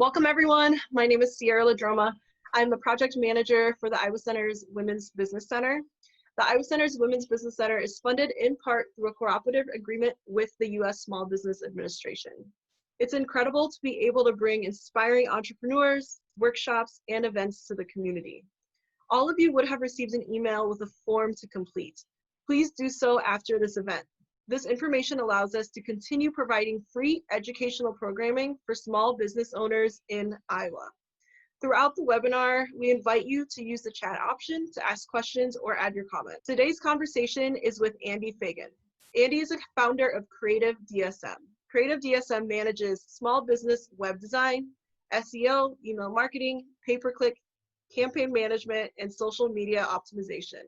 Welcome everyone. My name is Sierra Ladroma. I'm the project manager for the Iowa Center's Women's Business Center. The Iowa Center's Women's Business Center is funded in part through a cooperative agreement with the U.S. Small Business Administration. It's incredible to be able to bring inspiring entrepreneurs, workshops, and events to the community. All of you would have received an email with a form to complete. Please do so after this event. This information allows us to continue providing free educational programming for small business owners in Iowa. Throughout the webinar, we invite you to use the chat option to ask questions or add your comments. Today's conversation is with Andy Fagan. Andy is a founder of Creative DSM. Creative DSM manages small business web design, SEO, email marketing, pay-per-click, campaign management, and social media optimization.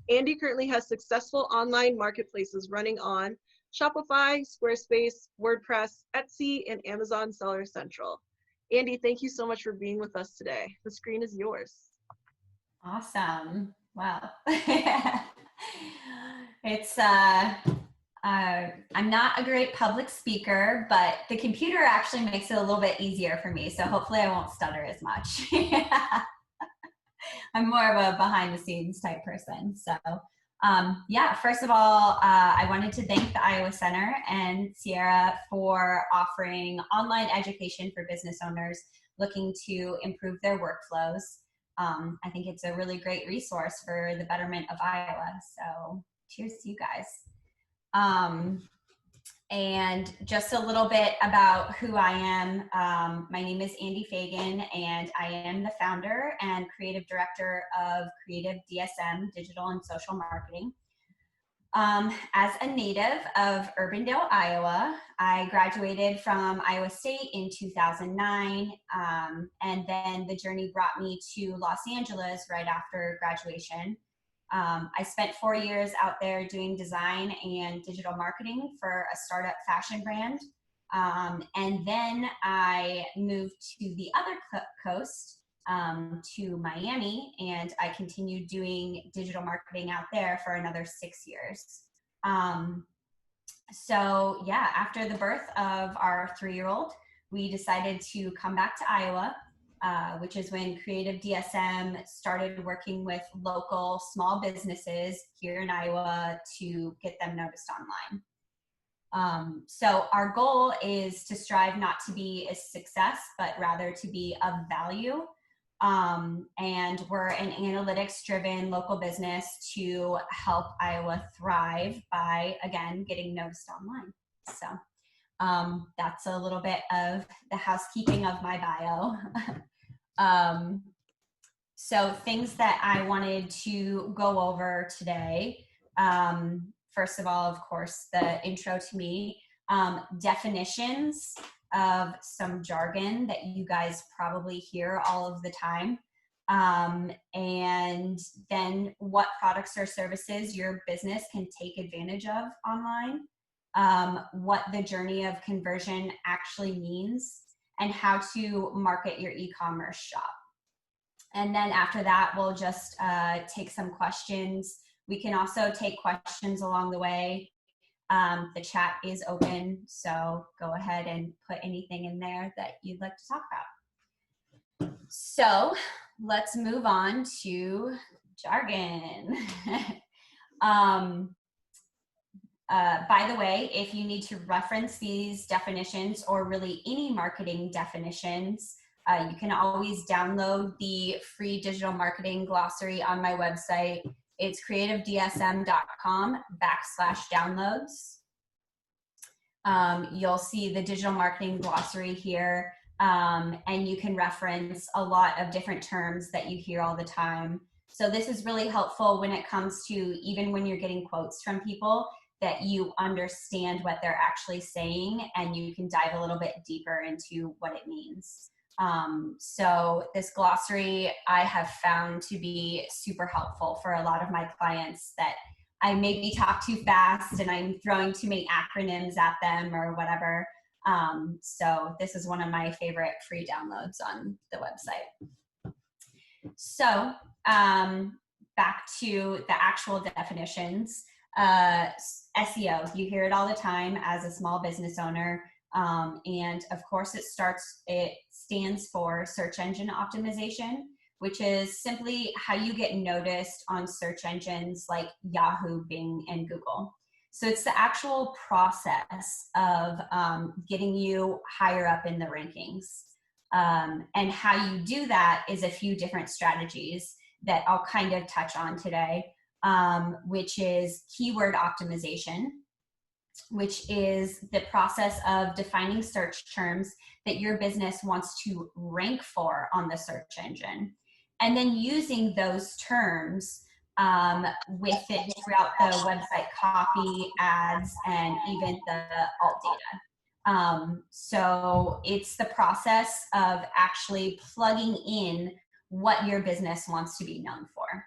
Andy currently has successful online marketplaces running on Shopify, Squarespace, WordPress, Etsy, and Amazon Seller Central. Andy, thank you so much for being with us today. The screen is yours. Awesome. Wow. It's, I'm not a great public speaker, but the computer actually makes it a little bit easier for me. So hopefully I won't stutter as much. I'm more of a behind the scenes type person. So yeah, first of all, I wanted to thank the Iowa Center and Sierra for offering online education for business owners looking to improve their workflows. I think it's a really great resource for the betterment of Iowa. So cheers to you guys. And just a little bit about who I am. My name is Andy Fagan, and I am the founder and creative director of Creative DSM, Digital and Social Marketing. As a native of Urbandale, Iowa, I graduated from Iowa State in 2009, and then the journey brought me to Los Angeles right after graduation. I spent 4 years out there doing design and digital marketing for a startup fashion brand. And then I moved to the other coast, to Miami, and I continued doing digital marketing out there for another 6 years. So yeah, after the birth of our 3-year-old, we decided to come back to Iowa. Which is when Creative DSM started working with local small businesses here in Iowa to get them noticed online. So our goal is to strive not to be a success, but rather to be of value. And we're an analytics-driven local business to help Iowa thrive by, again, getting noticed online. So that's a little bit of the housekeeping of my bio. So things that I wanted to go over today, first of all, of course, the intro to me, definitions of some jargon that you guys probably hear all of the time, and then what products or services your business can take advantage of online, what the journey of conversion actually means, and how to market your e-commerce shop. And then after that, we'll just take some questions. We can also take questions along the way. The chat is open, so go ahead and put anything in there that you'd like to talk about. So let's move on to jargon. By the way, if you need to reference these definitions or really any marketing definitions, you can always download the free digital marketing glossary on my website. It's creativedsm.com/downloads. You'll see the digital marketing glossary here, and you can reference a lot of different terms that you hear all the time. So this is really helpful when it comes to even when you're getting quotes from people, that you understand what they're actually saying and you can dive a little bit deeper into what it means. So this glossary I have found to be super helpful for a lot of my clients that I maybe talk too fast and I'm throwing too many acronyms at them or whatever. So this is one of my favorite free downloads on the website. So back to the actual definitions. SEO, you hear it all the time as a small business owner. And of course it starts stands for search engine optimization, which is simply how you get noticed on search engines like Yahoo, Bing, and Google. So it's the actual process of getting you higher up in the rankings. And how you do that is a few different strategies that I'll kind of touch on today, which is keyword optimization, which is the process of defining search terms that your business wants to rank for on the search engine, and then using those terms with it throughout the website copy, ads, and even the alt data. So it's the process of actually plugging in what your business wants to be known for.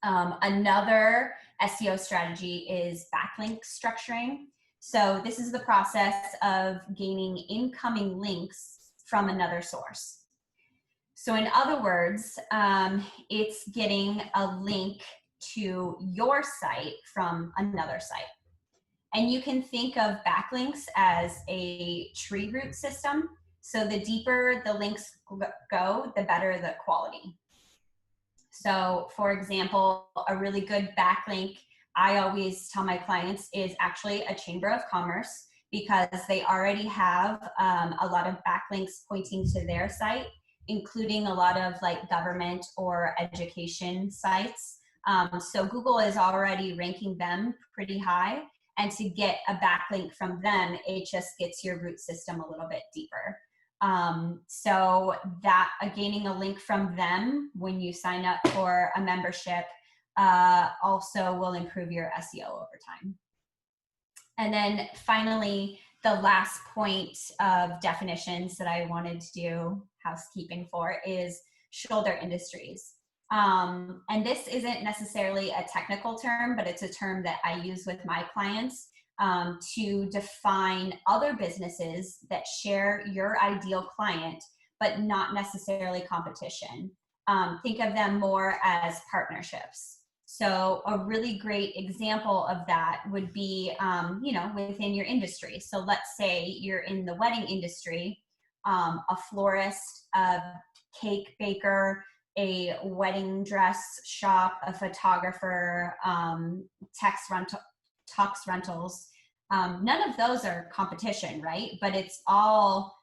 Another SEO strategy is backlink structuring. So this is the process of gaining incoming links from another source. So in other words, it's getting a link to your site from another site. And you can think of backlinks as a tree root system. So the deeper the links go, the better the quality. So for example, a really good backlink I always tell my clients is actually a chamber of commerce, because they already have a lot of backlinks pointing to their site, including a lot of like government or education sites. So Google is already ranking them pretty high. And to get a backlink from them, it just gets your root system a little bit deeper. So that gaining a link from them when you sign up for a membership also will improve your SEO over time. And then finally, the last point of definitions that I wanted to do housekeeping for is shoulder industries. And this isn't necessarily a technical term, but it's a term that I use with my clients to define other businesses that share your ideal client, but not necessarily competition. Think of them more as partnerships. So a really great example of that would be, within your industry. So let's say you're in the wedding industry, a florist, a cake baker, a wedding dress shop, a photographer, Tux rentals. None of those are competition, right? But it's all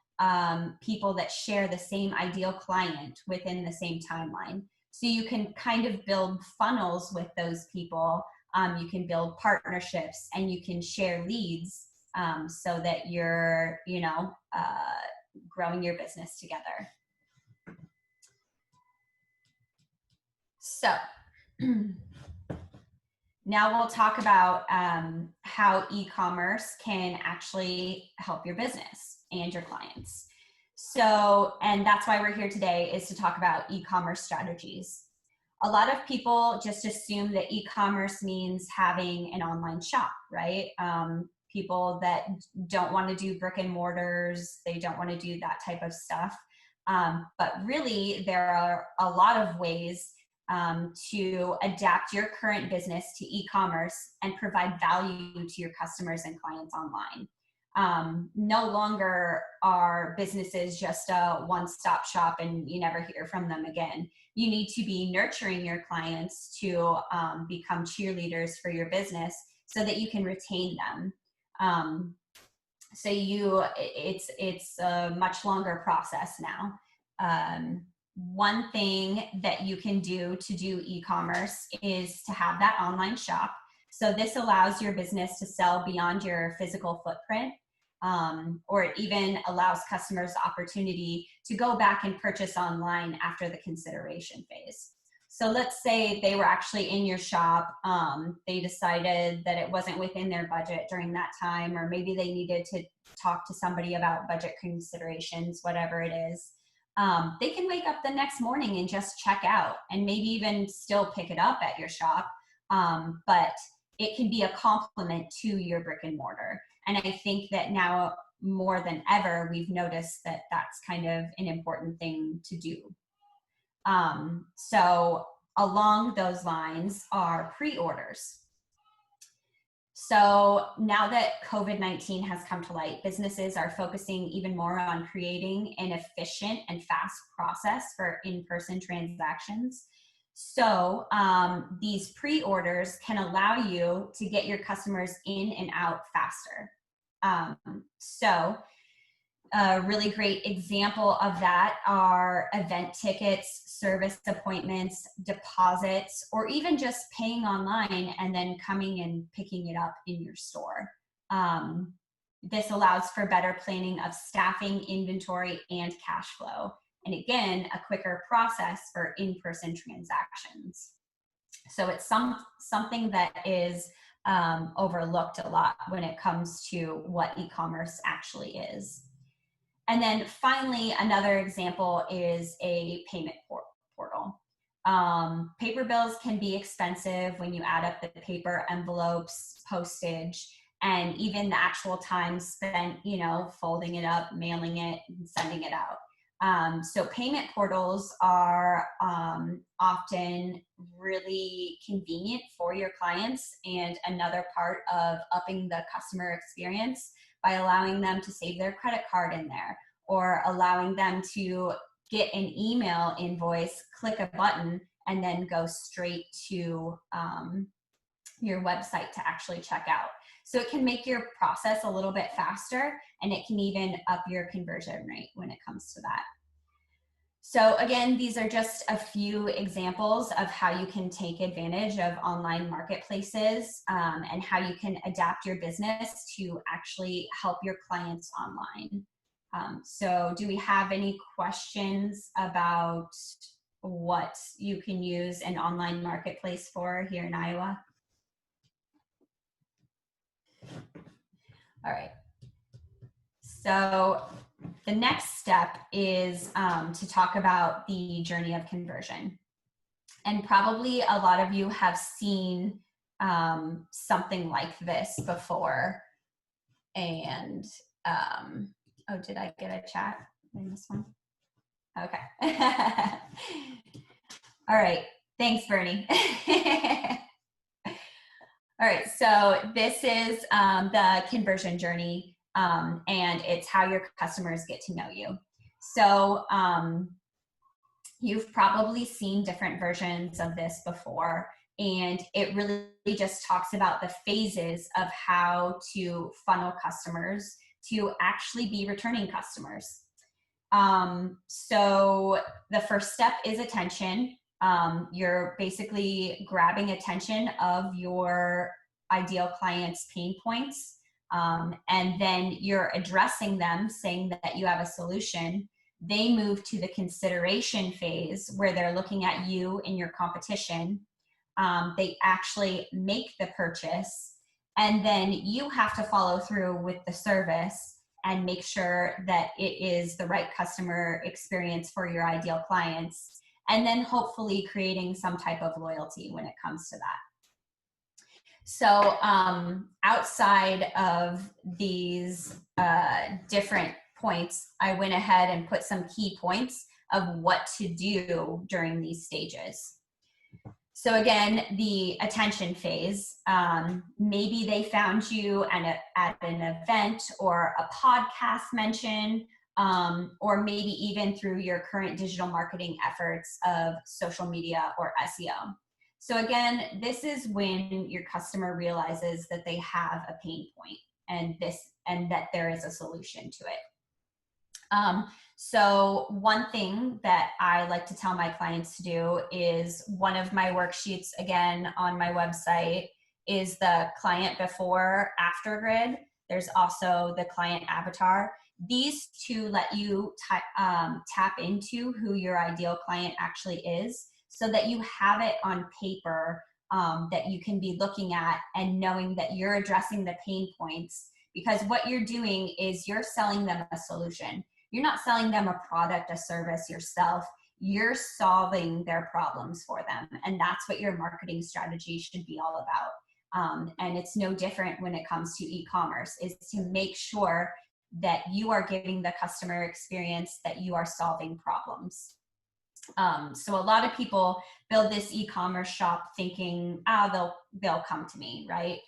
people that share the same ideal client within the same timeline. So you can kind of build funnels with those people. You can build partnerships, and you can share leads so that you're, growing your business together. So now we'll talk about how e-commerce can actually help your business and your clients. So, and that's why we're here today, is to talk about e-commerce strategies. A lot of people just assume that e-commerce means having an online shop, right? People that don't want to do brick and mortars, they don't want to do that type of stuff. But really, there are a lot of ways to adapt your current business to e-commerce and provide value to your customers and clients online. No longer are businesses just a one-stop shop and you never hear from them again. You need to be nurturing your clients to become cheerleaders for your business so that you can retain them. It's a much longer process now. One thing that you can do to do e-commerce is to have that online shop. So this allows your business to sell beyond your physical footprint, or it even allows customers the opportunity to go back and purchase online after the consideration phase. So let's say they were actually in your shop, they decided that it wasn't within their budget during that time, or maybe they needed to talk to somebody about budget considerations, whatever it is. They can wake up the next morning and just check out, and maybe even still pick it up at your shop. But it can be a complement to your brick and mortar. And I think that now more than ever, we've noticed that that's kind of an important thing to do. So along those lines are pre-orders. So now that COVID-19 has come to light, businesses are focusing even more on creating an efficient and fast process for in-person transactions. So these pre-orders can allow you to get your customers in and out faster. So a really great example of that are event tickets, service appointments, deposits, or even just paying online and then coming and picking it up in your store. This allows for better planning of staffing, inventory, and cash flow. And again, a quicker process for in-person transactions. So it's something that is overlooked a lot when it comes to what e-commerce actually is. And then finally, another example is a payment portal. Paper bills can be expensive when you add up the paper envelopes, postage, and even the actual time spent, folding it up, mailing it, and sending it out. So payment portals are often really convenient for your clients and another part of upping the customer experience by allowing them to save their credit card in there, or allowing them to get an email invoice, click a button, and then go straight to your website to actually check out. So it can make your process a little bit faster, and it can even up your conversion rate when it comes to that. So again, these are just a few examples of how you can take advantage of online marketplaces and how you can adapt your business to actually help your clients online. So do we have any questions about what you can use an online marketplace for here in Iowa? All right. So the next step is to talk about the journey of conversion. And probably a lot of you have seen something like this before. And, oh, did I get a chat in this one? Okay. All right. Thanks, Bernie. All right. So this is the conversion journey. And it's how your customers get to know you. So you've probably seen different versions of this before, and it really just talks about the phases of how to funnel customers to actually be returning customers. So the first step is attention. You're basically grabbing attention of your ideal client's pain points. And then you're addressing them, saying that you have a solution. They move to the consideration phase where they're looking at you and your competition. They actually make the purchase, and then you have to follow through with the service and make sure that it is the right customer experience for your ideal clients, and then hopefully creating some type of loyalty when it comes to that. So outside of these different points, I went ahead and put some key points of what to do during these stages. So again, the attention phase, maybe they found you at an event or a podcast mention, or maybe even through your current digital marketing efforts of social media or SEO. So again, this is when your customer realizes that they have a pain point and that there is a solution to it. So one thing that I like to tell my clients to do is one of my worksheets, again, on my website, is the client before after grid. There's also the client avatar. These two let you tap into who your ideal client actually is, so that you have it on paper that you can be looking at and knowing that you're addressing the pain points. Because what you're doing is you're selling them a solution. You're not selling them a product, a service yourself. You're solving their problems for them. And that's what your marketing strategy should be all about. And it's no different when it comes to e-commerce, is to make sure that you are giving the customer experience, that you are solving problems. So a lot of people build this e-commerce shop thinking, they'll come to me, right?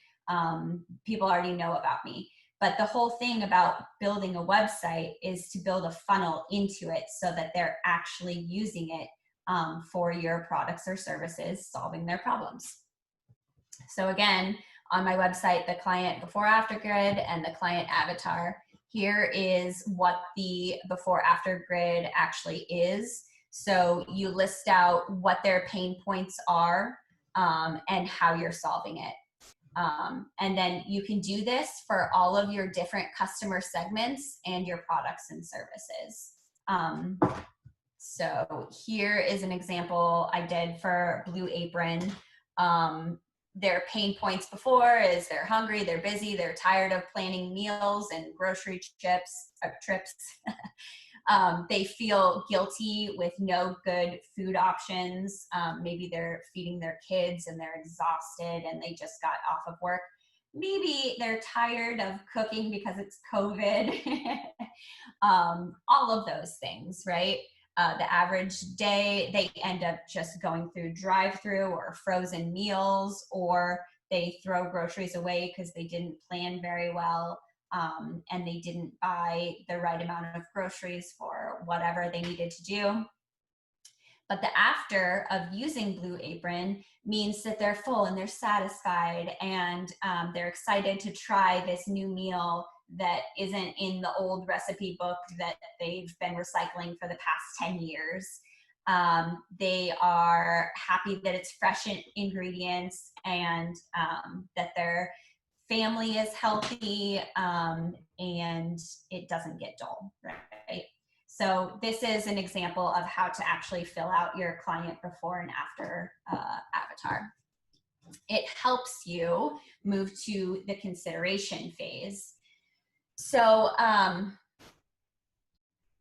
People already know about me. But the whole thing about building a website is to build a funnel into it so that they're actually using it for your products or services, solving their problems. So again, on my website, the client before after grid and the client avatar, here is what the before after grid actually is. So you list out what their pain points are and how you're solving it. And then you can do this for all of your different customer segments and your products and services. So here is an example I did for Blue Apron. Their pain points before is they're hungry, they're busy, they're tired of planning meals and grocery trips. They feel guilty with no good food options. Maybe they're feeding their kids and they're exhausted and they just got off of work. Maybe they're tired of cooking because it's COVID. All of those things, right? The average day, they end up just going through drive-through or frozen meals, or they throw groceries away because they didn't plan very well. And they didn't buy the right amount of groceries for whatever they needed to do. But the after of using Blue Apron means that they're full and they're satisfied and they're excited to try this new meal that isn't in the old recipe book that they've been recycling for the past 10 years. They are happy that it's fresh ingredients and that they're family is healthy and it doesn't get dull, right? So this is an example of how to actually fill out your client before and after avatar. It helps you move to the consideration phase. So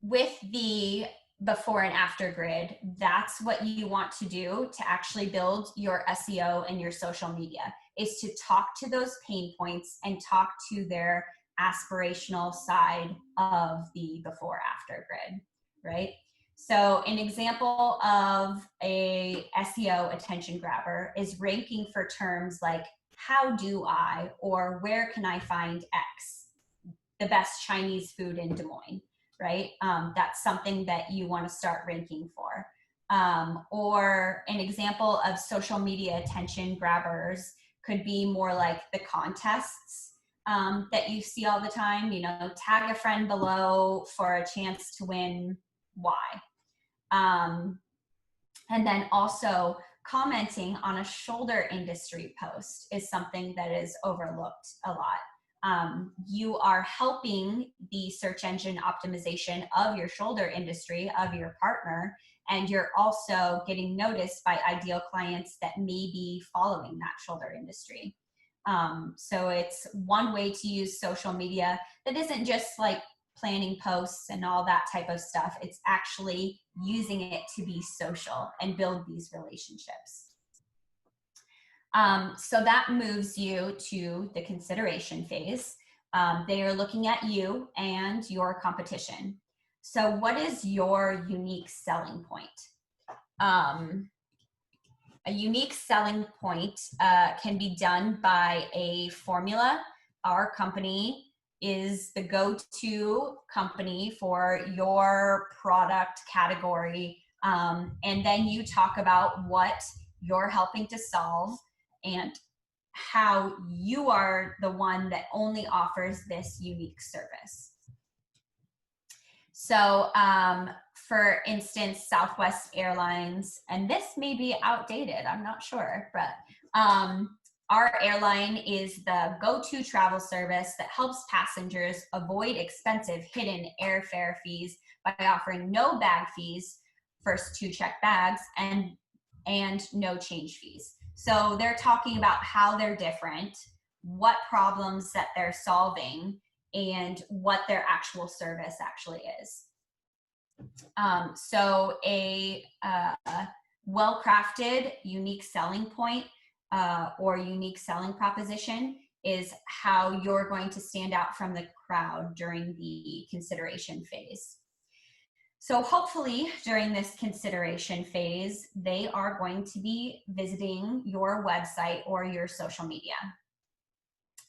with the before and after grid, that's what you want to do to actually build your SEO and your social media, is to talk to those pain points and talk to their aspirational side of the before after grid, right? So an example of a SEO attention grabber is ranking for terms like how do I, or where can I find X, the best Chinese food in Des Moines, right? That's something that you want to start ranking for. Or an example of social media attention grabbers could be more like the contests that you see all the time, you know, tag a friend below for a chance to win Y. And then also commenting on a shoulder industry post is something that is overlooked a lot. You are helping the search engine optimization of your shoulder industry, of your partner, and you're also getting noticed by ideal clients that may be following that shoulder industry. So it's one way to use social media that isn't just like planning posts and all that type of stuff. It's actually using it to be social and build these relationships. So that moves you to the consideration phase. They are looking at you and your competition. So what is your unique selling point? A unique selling point can be done by a formula. Our company is the go-to company for your product category. And then you talk about what you're helping to solve and how you are the one that only offers this unique service. So for instance, Southwest Airlines, and this may be outdated, I'm not sure, but our airline is the go-to travel service that helps passengers avoid expensive hidden airfare fees by offering no bag fees, first to check bags, and no change fees. So they're talking about how they're different, what problems that they're solving, and what their actual service actually is. So a well-crafted unique selling point or unique selling proposition is how you're going to stand out from the crowd during the consideration phase. So hopefully during this consideration phase, they are going to be visiting your website or your social media.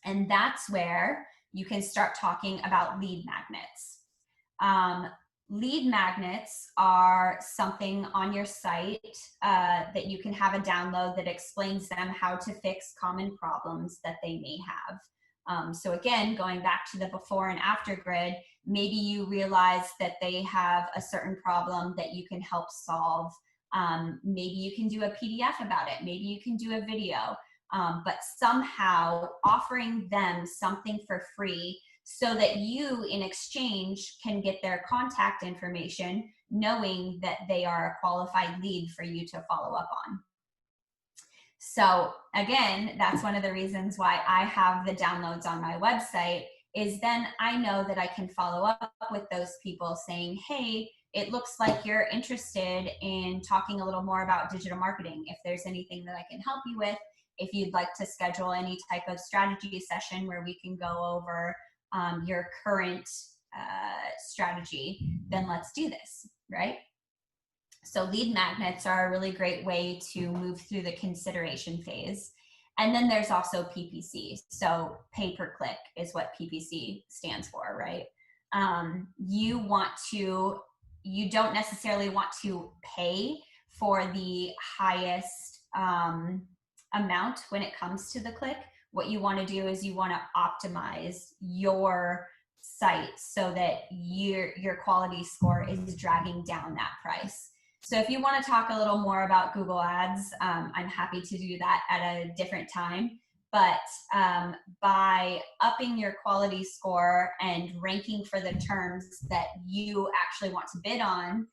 And that's where you can start talking about lead magnets. Lead magnets are something on your site that you can have a download that explains them how to fix common problems that they may have. So again, going back to the before and after grid, maybe you realize that they have a certain problem that you can help solve. Maybe you can do a PDF about it. Maybe you can do a video. But somehow offering them something for free so that you, in exchange, can get their contact information, knowing that they are a qualified lead for you to follow up on. So again, that's one of the reasons why I have the downloads on my website, is then I know that I can follow up with those people saying, hey, it looks like you're interested in talking a little more about digital marketing. If there's anything that I can help you with, if you'd like to schedule any type of strategy session where we can go over your current strategy, then let's do this, right? So lead magnets are a really great way to move through the consideration phase. And then there's also PPC. So pay per click is what PPC stands for, right? You don't necessarily want to pay for the highest amount when it comes to the click. What you want to do is you want to optimize your site so that your quality score is dragging down that price. So if you want to talk a little more about Google Ads, I'm happy to do that at a different time. But by upping your quality score and ranking for the terms that you actually want to bid on,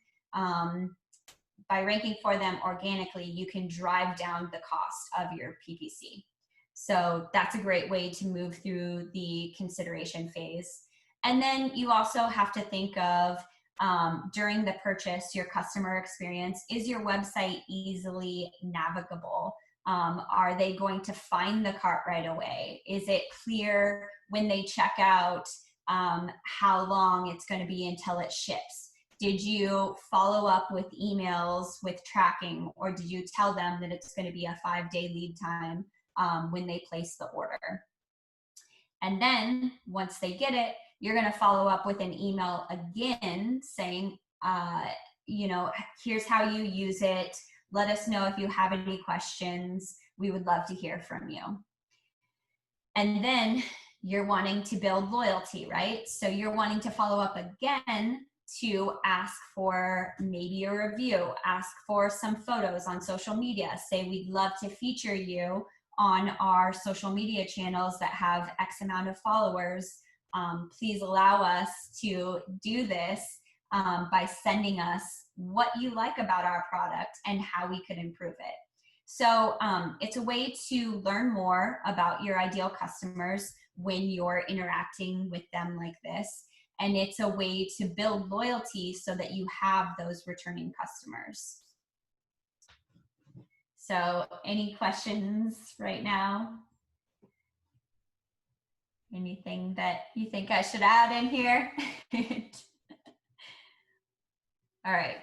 by ranking for them organically, you can drive down the cost of your PPC. So that's a great way to move through the consideration phase. And then you also have to think of, during the purchase, your customer experience. Is your website easily navigable? Are they going to find the cart right away? Is it clear when they check out how long it's going to be until it ships? Did you follow up with emails with tracking, or did you tell them that it's going to be a 5-day lead time when they place the order? And then once they get it, you're going to follow up with an email again saying, here's how you use it. Let us know if you have any questions. We would love to hear from you. And then you're wanting to build loyalty, right? So you're wanting to follow up again to ask for maybe a review, ask for some photos on social media, say we'd love to feature you on our social media channels that have X amount of followers. Please allow us to do this by sending us what you like about our product and how we could improve it. So it's a way to learn more about your ideal customers when you're interacting with them like this. And it's a way to build loyalty so that you have those returning customers. So any questions right now? Anything that you think I should add in here? All right.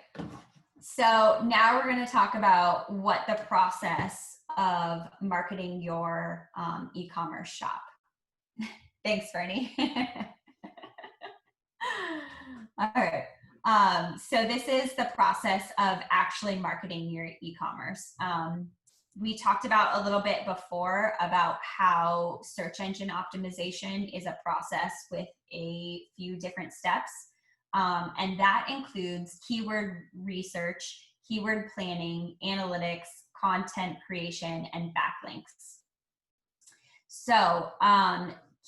So now we're going to talk about what the process of marketing your e-commerce shop. Thanks, Bernie. All right. So this is the process of actually marketing your e-commerce. We talked about a little bit before about how search engine optimization is a process with a few different steps. And that includes keyword research, keyword planning, analytics, content creation, and backlinks. So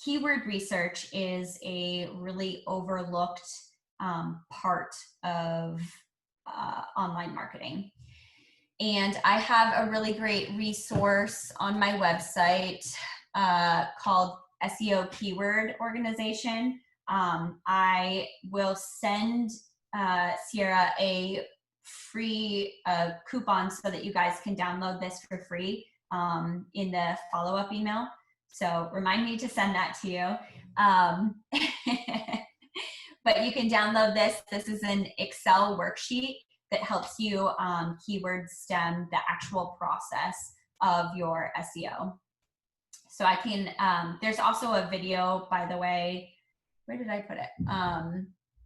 keyword research is a really overlooked part of online marketing. And I have a really great resource on my website called SEO Keyword Organization. I will send Sierra a free coupon so that you guys can download this for free in the follow-up email. So remind me to send that to you. But you can download this. This is an Excel worksheet that helps you keyword stem the actual process of your SEO. So I can, there's also a video, by the way, where did I put it?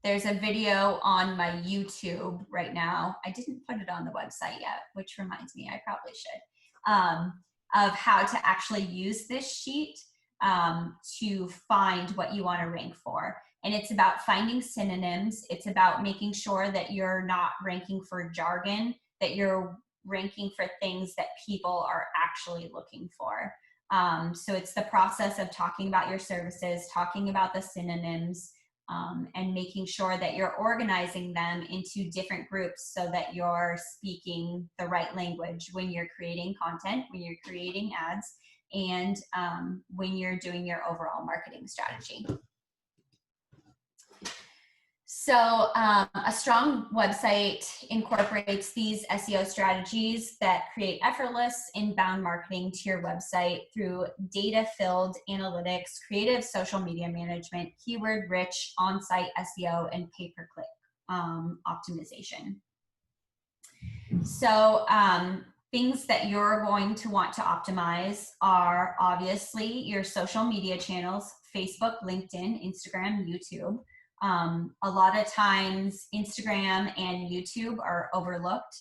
There's a video on my YouTube right now. I didn't put it on the website yet, which reminds me, I probably should, of how to actually use this sheet to find what you want to rank for. And it's about finding synonyms. It's about making sure that you're not ranking for jargon, that you're ranking for things that people are actually looking for. So it's the process of talking about your services, talking about the synonyms, and making sure that you're organizing them into different groups so that you're speaking the right language when you're creating content, when you're creating ads, and when you're doing your overall marketing strategy. So a strong website incorporates these SEO strategies that create effortless inbound marketing to your website through data-filled analytics, creative social media management, keyword-rich on-site SEO, and pay-per-click optimization. So things that you're going to want to optimize are obviously your social media channels: Facebook, LinkedIn, Instagram, YouTube. A lot of times Instagram and YouTube are overlooked.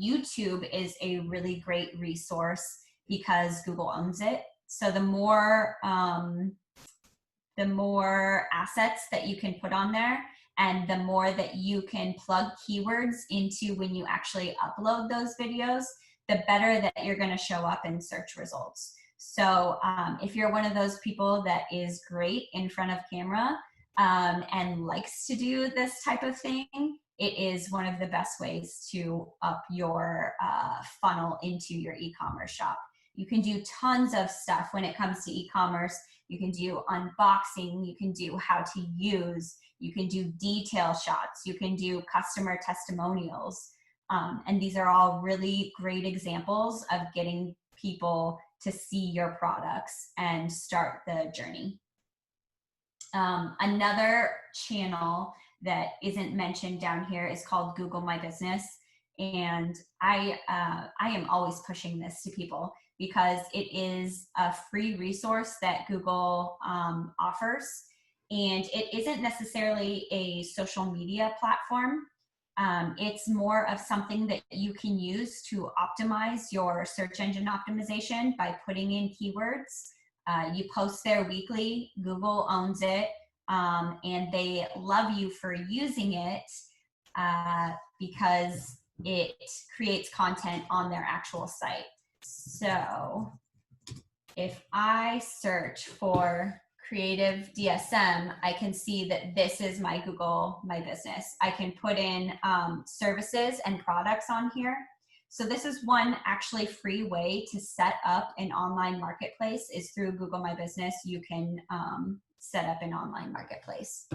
YouTube is a really great resource because Google owns it. So the more assets that you can put on there, and the more that you can plug keywords into when you actually upload those videos, the better that you're going to show up in search results. So if you're one of those people that is great in front of camera, and likes to do this type of thing, it is one of the best ways to up your funnel into your e-commerce shop. You can do tons of stuff when it comes to e-commerce. You can do unboxing, you can do how to use, you can do detail shots, you can do customer testimonials. And these are all really great examples of getting people to see your products and start the journey. Another channel that isn't mentioned down here is called Google My Business. And I am always pushing this to people because it is a free resource that Google offers. And it isn't necessarily a social media platform. It's more of something that you can use to optimize your search engine optimization by putting in keywords. You post there weekly, Google owns it, and they love you for using it because it creates content on their actual site. So if I search for creative DSM, I can see that this is my Google My Business. I can put in services and products on here. So this is one actually free way to set up an online marketplace is through Google My Business. You can set up an online marketplace.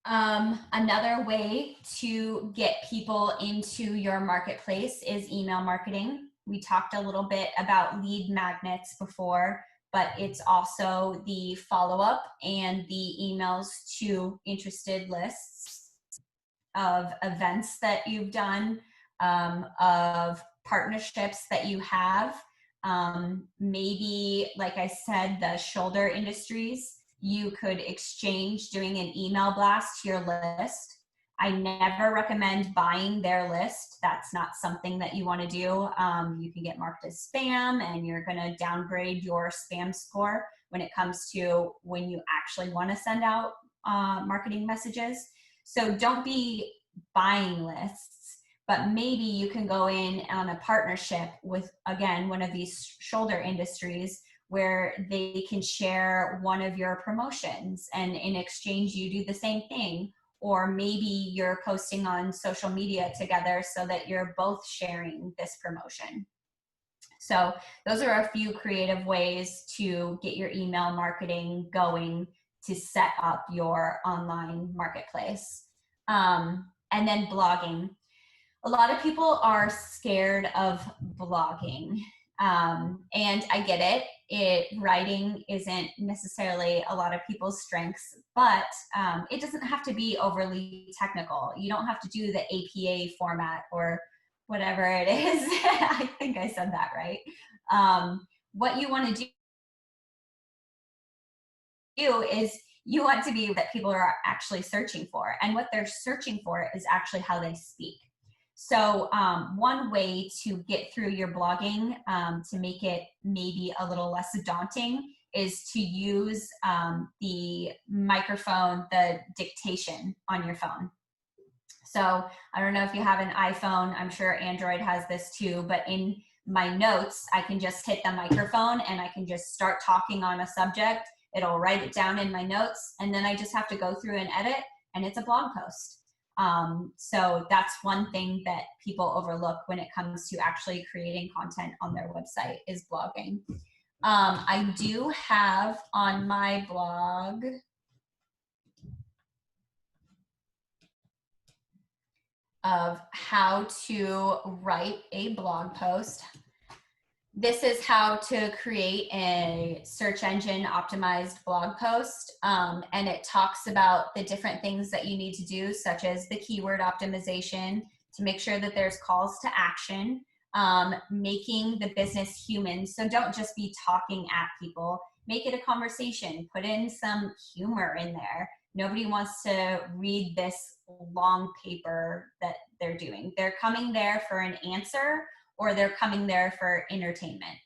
Another way to get people into your marketplace is email marketing. We talked a little bit about lead magnets before, but it's also the follow-up and the emails to interested lists of events that you've done, of partnerships that you have. Maybe, like I said, the shoulder industries, you could exchange doing an email blast to your list. I never recommend buying their list. That's not something that you want to do. You can get marked as spam and you're going to downgrade your spam score when it comes to when you actually want to send out marketing messages. So don't be buying lists, but maybe you can go in on a partnership with, again, one of these shoulder industries where they can share one of your promotions and in exchange you do the same thing. Or maybe you're posting on social media together so that you're both sharing this promotion. So those are a few creative ways to get your email marketing going to set up your online marketplace. And then blogging. A lot of people are scared of blogging. And I get it. Writing isn't necessarily a lot of people's strengths, but it doesn't have to be overly technical. You don't have to do the APA format or whatever it is. I think I said that right. What you want to do is you want to be that people are actually searching for, and what they're searching for is actually how they speak. So one way to get through your blogging to make it maybe a little less daunting is to use the microphone, the dictation on your phone. So I don't know if you have an iPhone, I'm sure Android has this too, but in my notes, I can just hit the microphone and I can just start talking on a subject. It'll write it down in my notes, and then I just have to go through and edit, and it's a blog post. So that's one thing that people overlook when it comes to actually creating content on their website is blogging. I do have on my blog of how to write a blog post. This is how to create a search engine optimized blog post. And it talks about the different things that you need to do, such as the keyword optimization to make sure that there's calls to action, making the business human. So don't just be talking at people, make it a conversation, put in some humor in there. Nobody wants to read this long paper that they're doing. They're coming there for an answer, or they're coming there for entertainment.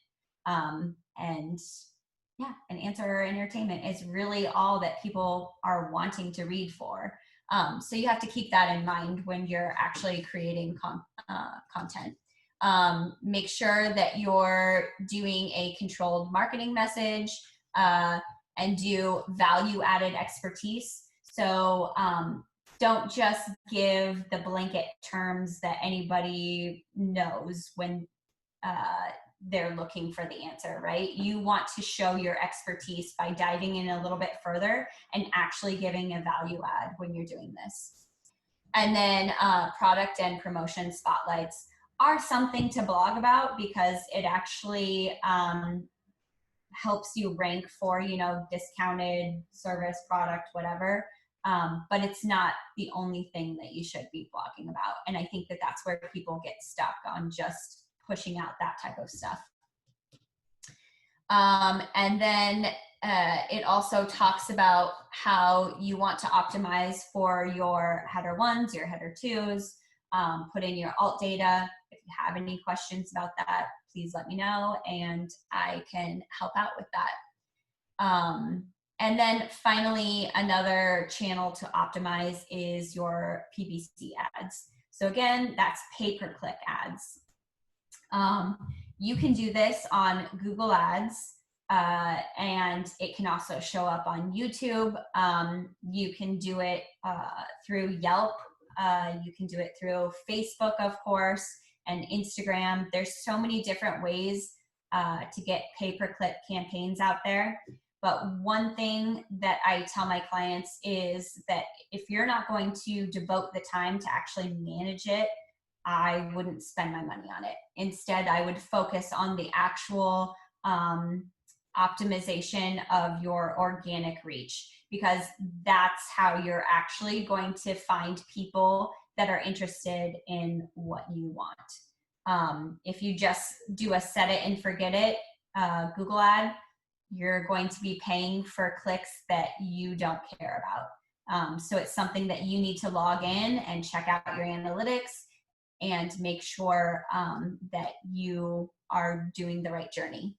And yeah, an answer or entertainment is really all that people are wanting to read for. So you have to keep that in mind when you're actually creating content. Make sure that you're doing a controlled marketing message and do value-added expertise. So don't just give the blanket terms that anybody knows when they're looking for the answer, right? You want to show your expertise by diving in a little bit further and actually giving a value add when you're doing this. And then product and promotion spotlights are something to blog about because it actually helps you rank for, you know, discounted service, product, whatever. But it's not the only thing that you should be blogging about. And I think that that's where people get stuck on just pushing out that type of stuff. And then it also talks about how you want to optimize for your header 1s, your header 2s, put in your alt data. If you have any questions about that, please let me know and I can help out with that. And then finally, another channel to optimize is your PPC ads. So again, that's pay-per-click ads. You can do this on Google Ads, and it can also show up on YouTube. You can do it through Yelp. You can do it through Facebook, of course, and Instagram. There's so many different ways to get pay-per-click campaigns out there. But one thing that I tell my clients is that if you're not going to devote the time to actually manage it, I wouldn't spend my money on it. Instead, I would focus on the actual optimization of your organic reach, because that's how you're actually going to find people that are interested in what you want. If you just do a set it and forget it Google ad, you're going to be paying for clicks that you don't care about. So it's something that you need to log in and check out your analytics and make sure that you are doing the right journey.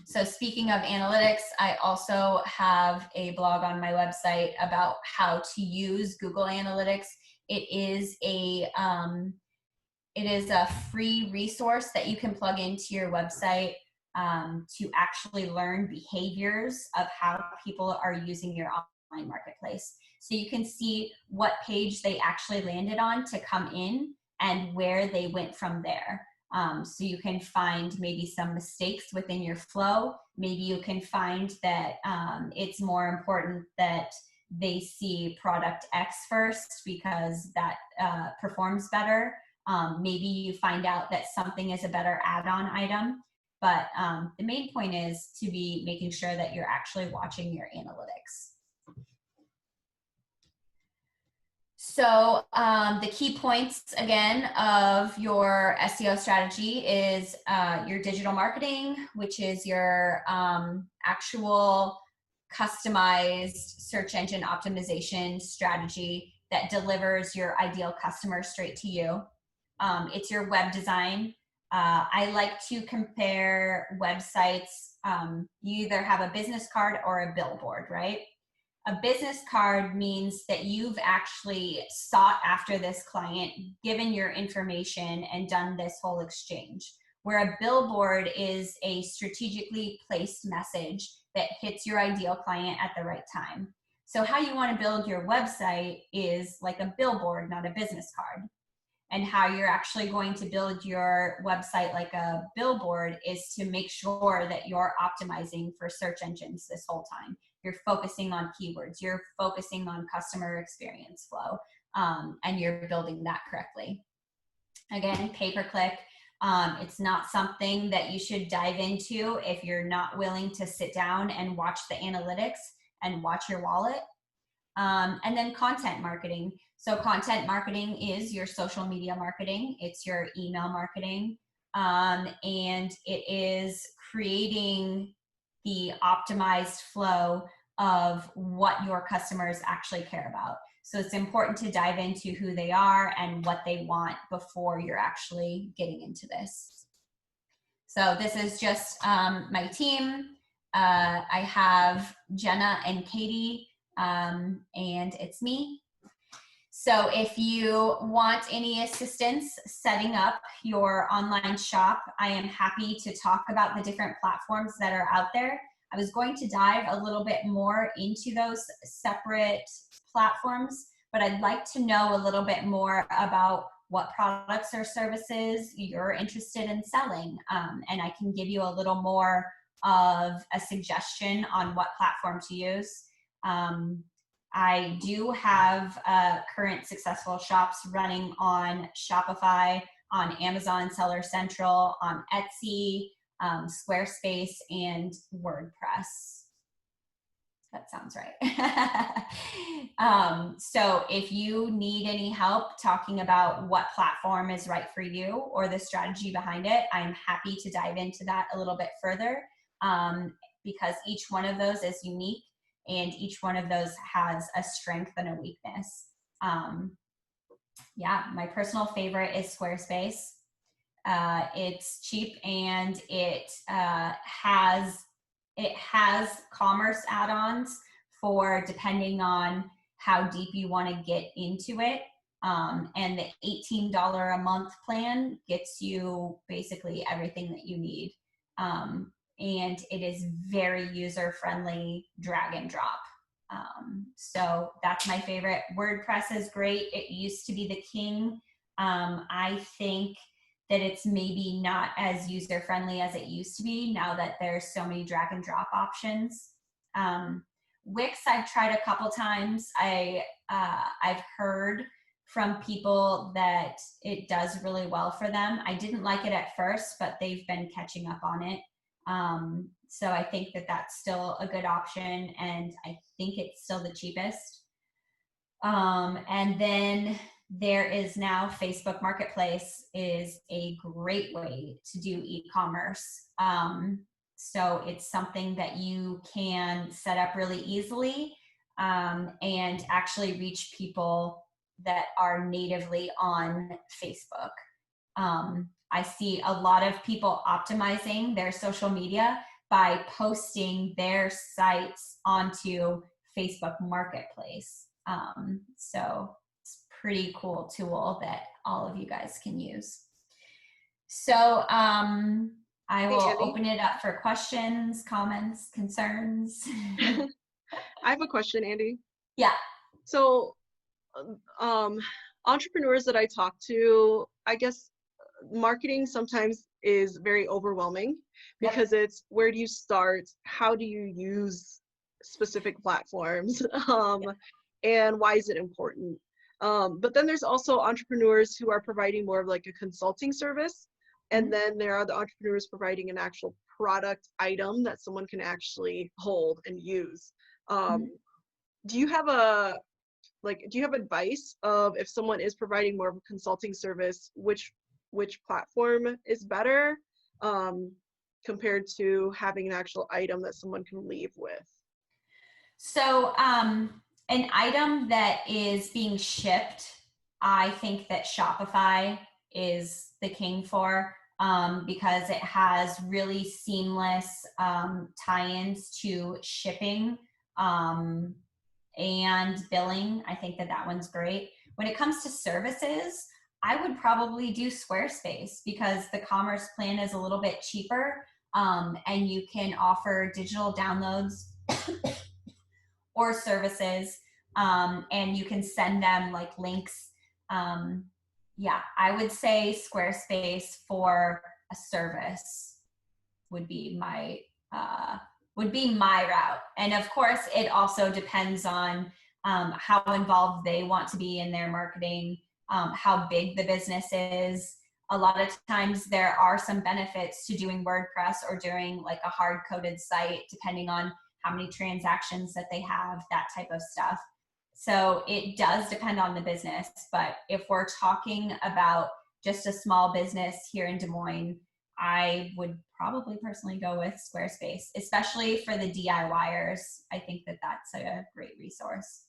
So speaking of analytics, I also have a blog on my website about how to use Google Analytics. It is a free resource that you can plug into your website to actually learn behaviors of how people are using your online marketplace. So you can see what page they actually landed on to come in and where they went from there. So you can find maybe some mistakes within your flow. Maybe you can find that it's more important that they see product X first because that performs better. Maybe you find out that something is a better add-on item. But the main point is to be making sure that you're actually watching your analytics. So the key points again of your SEO strategy is your digital marketing, which is your actual customized search engine optimization strategy that delivers your ideal customer straight to you. It's your web design. I like to compare websites. You either have a business card or a billboard, right? A business card means that you've actually sought after this client, given your information, and done this whole exchange. Where a billboard is a strategically placed message that hits your ideal client at the right time. So how you want to build your website is like a billboard, not a business card. And how you're actually going to build your website like a billboard is to make sure that you're optimizing for search engines this whole time. You're focusing on keywords, you're focusing on customer experience flow, and you're building that correctly. Again, pay-per-click, it's not something that you should dive into if you're not willing to sit down and watch the analytics and watch your wallet. And then content marketing. So content marketing is your social media marketing. It's your email marketing. And it is creating the optimized flow of what your customers actually care about. So it's important to dive into who they are and what they want before you're actually getting into this. So this is just my team. I have Jenna and Katie, and it's me. So if you want any assistance setting up your online shop, I am happy to talk about the different platforms that are out there. I was going to dive a little bit more into those separate platforms, but I'd like to know a little bit more about what products or services you're interested in selling. And I can give you a little more of a suggestion on what platform to use. I do have current successful shops running on Shopify, on Amazon Seller Central, on Etsy, Squarespace, and WordPress. That sounds right. So if you need any help talking about what platform is right for you or the strategy behind it, I'm happy to dive into that a little bit further, because each one of those is unique and each one of those has a strength and a weakness. Yeah, my personal favorite is Squarespace. It's cheap and it has commerce add-ons for depending on how deep you want to get into it. And the $18 a month plan gets you basically everything that you need. And it is very user-friendly, drag and drop. So that's my favorite. WordPress is great. It used to be the king. I think that it's maybe not as user-friendly as it used to be now that there's so many drag and drop options. Wix I've tried a couple times. I've heard from people that it does really well for them. I didn't like it at first, but they've been catching up on it. So I think that that's still a good option, and I think it's still the cheapest. And then there is now Facebook Marketplace is a great way to do e-commerce. So it's something that you can set up really easily, and actually reach people that are natively on Facebook. I see a lot of people optimizing their social media by posting their sites onto Facebook Marketplace. So it's a pretty cool tool that all of you guys can use. So I will open it up for questions, comments, concerns. I have a question, Andy. Yeah. So entrepreneurs that I talk to, I guess marketing sometimes is very overwhelming because it's where do you start? How do you use specific platforms? And why is it important? But then there's also entrepreneurs who are providing more of like a consulting service. And then there are the entrepreneurs providing an actual product item that someone can actually hold and use. Do you have like, do you have advice of if someone is providing more of a consulting service, which platform is better compared to having an actual item that someone can leave with? So an item that is being shipped, I think that Shopify is the king for, because it has really seamless tie-ins to shipping and billing. I think that one's great. When it comes to services, I would probably do Squarespace because the commerce plan is a little bit cheaper, and you can offer digital downloads or services, and you can send them like links. Yeah, I would say Squarespace for a service would be my route. And of course, it also depends on how involved they want to be in their marketing, how big the business is. A lot of times there are some benefits to doing WordPress or doing like a hard-coded site, depending on how many transactions that they have, that type of stuff. So it does depend on the business. But if we're talking about just a small business here in Des Moines, I would probably personally go with Squarespace, especially for the DIYers. I think that that's a great resource.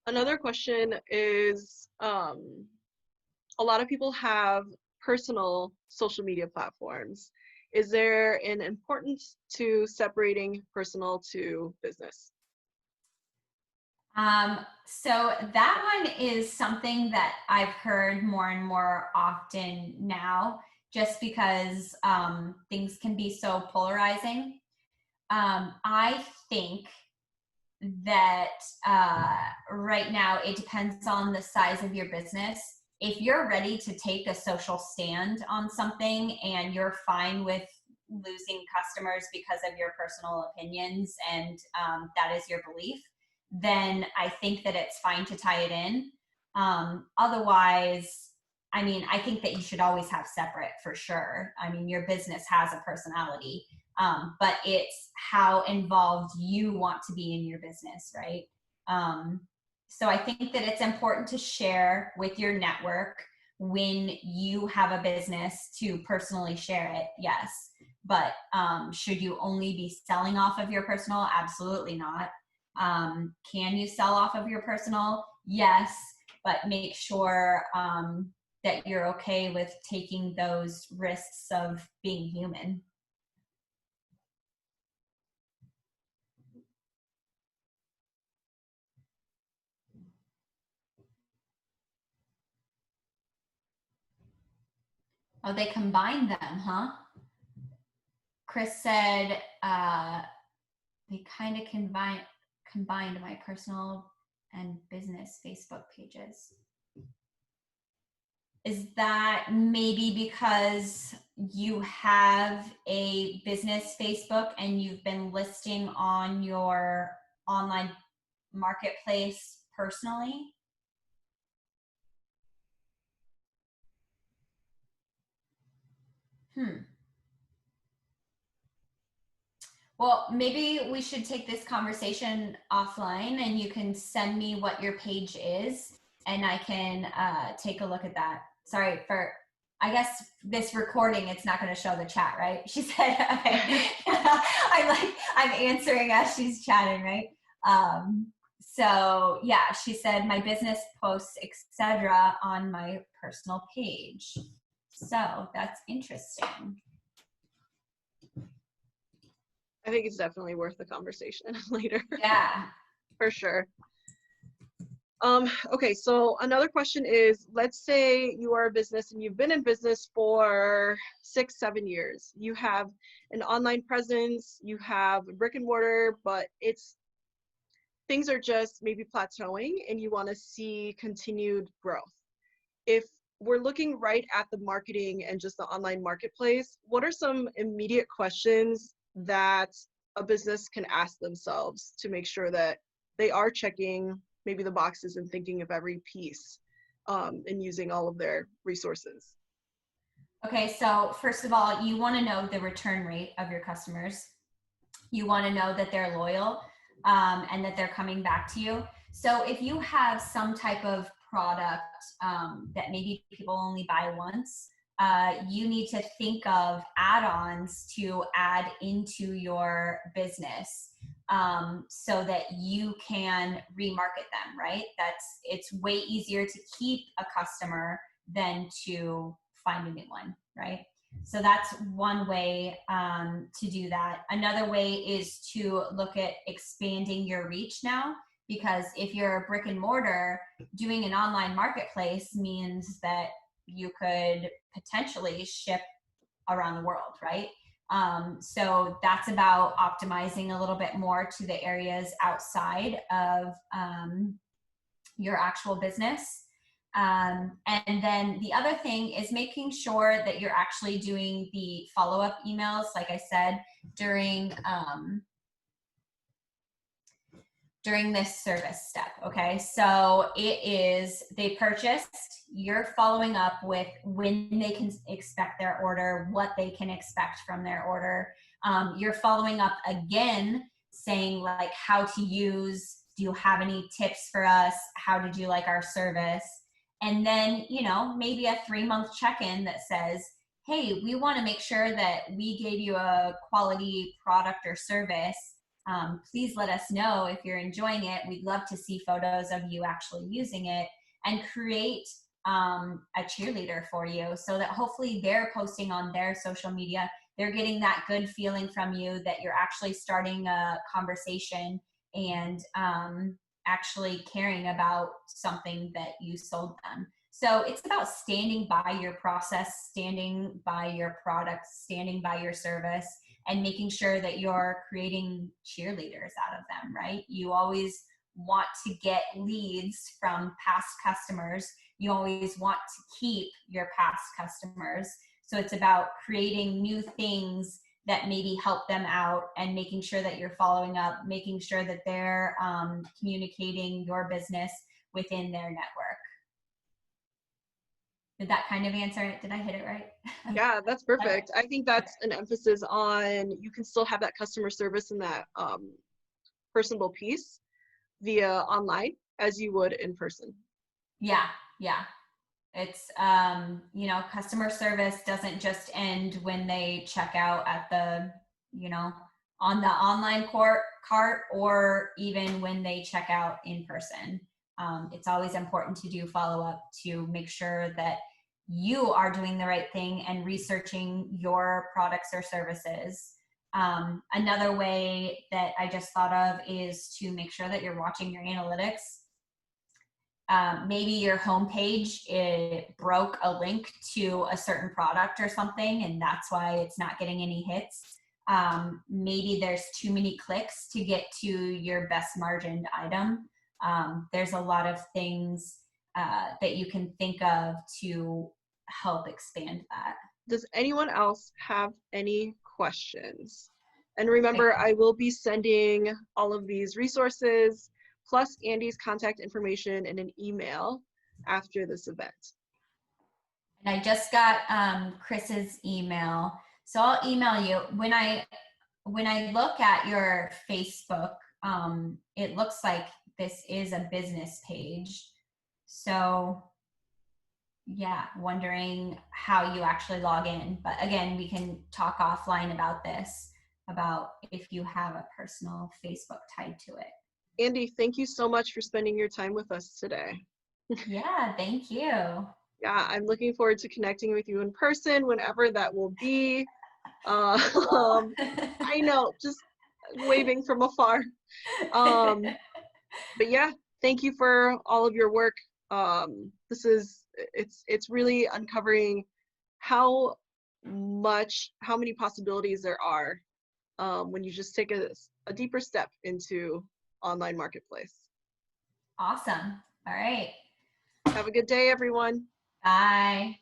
Another question is, a lot of people have personal social media platforms. Is there an importance to separating personal to business? So that one is something that I've heard more and more often now, just because things can be so polarizing. I think that right now it depends on the size of your business. If you're ready to take a social stand on something and you're fine with losing customers because of your personal opinions and that is your belief, then I think that it's fine to tie it in. Otherwise, I mean, I think that you should always have separate for sure. I mean, your business has a personality, but it's how involved you want to be in your business, right? So I think that it's important to share with your network when you have a business to personally share it, yes. But should you only be selling off of your personal? Absolutely not. Can you sell off of your personal? Yes, but make sure that you're okay with taking those risks of being human. Oh, they combined them, huh? Chris said they kind of combined my personal and business Facebook pages. Is that maybe because you have a business Facebook and you've been listing on your online marketplace personally? Well, maybe we should take this conversation offline and you can send me what your page is and I can take a look at that. Sorry for, I guess this recording, it's not going to show the chat, right? She said, okay. I'm answering as she's chatting, right? So yeah, she said my business posts, etc. on my personal page. So that's interesting. I think it's definitely worth the conversation later. Yeah. For sure. Okay, so another question is, let's say you are a business and you've been in business for 6-7 years. You have an online presence, you have a brick and mortar, but things are just maybe plateauing and you want to see continued growth. If we're looking right at the marketing and just the online marketplace, what are some immediate questions that a business can ask themselves to make sure that they are checking maybe the boxes and thinking of every piece and using all of their resources? Okay, so first of all, you want to know the return rate of your customers. You want to know that they're loyal. and that they're coming back to you. So if you have some type of product that maybe people only buy once, you need to think of add-ons to add into your business, so that you can remarket them, right? It's way easier to keep a customer than to find a new one, right? So that's one way to do that. Another way is to look at expanding your reach now, because if you're a brick and mortar, doing an online marketplace means that you could potentially ship around the world, right? So that's about optimizing a little bit more to the areas outside of your actual business. And then the other thing is making sure that you're actually doing the follow-up emails, like I said, during this service step. Okay, so it is they purchased, you're following up with when they can expect their order, what they can expect from their order. You're following up again saying like how to use, do you have any tips for us? How did you like our service? And then, maybe a 3-month check-in that says, hey, we want to make sure that we gave you a quality product or service. Please let us know if you're enjoying it. We'd love to see photos of you actually using it, and create a cheerleader for you so that hopefully they're posting on their social media. They're getting that good feeling from you that you're actually starting a conversation and actually caring about something that you sold them. So it's about standing by your process, standing by your product, standing by your service, and making sure that you're creating cheerleaders out of them, right? You always want to get leads from past customers. You always want to keep your past customers. So it's about creating new things that maybe help them out, and making sure that you're following up, making sure that they're communicating your business within their network. Did that kind of answer it? Did I hit it right? Yeah, that's perfect. I think that's an emphasis on, you can still have that customer service and that personable piece via online as you would in person. Yeah. It's, customer service doesn't just end when they check out at the, on the online cart, or even when they check out in person. It's always important to do follow-up to make sure that you are doing the right thing and researching your products or services. Another way that I just thought of is to make sure that you're watching your analytics. Maybe your homepage, it broke a link to a certain product or something, and that's why it's not getting any hits. Maybe there's too many clicks to get to your best margined item. There's a lot of things that you can think of to help expand that. Does anyone else have any questions? And remember, I will be sending all of these resources plus Andy's contact information in an email after this event. And I just got Chris's email, so I'll email you. When I look at your Facebook, it looks like this is a business page. So yeah, wondering how you actually log in. But again, we can talk offline about this, about if you have a personal Facebook tied to it. Andy, thank you so much for spending your time with us today. Yeah, thank you. Yeah, I'm looking forward to connecting with you in person whenever that will be. I know, just waving from afar. But yeah, thank you for all of your work. It's really uncovering how many possibilities there are when you just take a deeper step into online marketplace. Awesome. All right. Have a good day, everyone. Bye.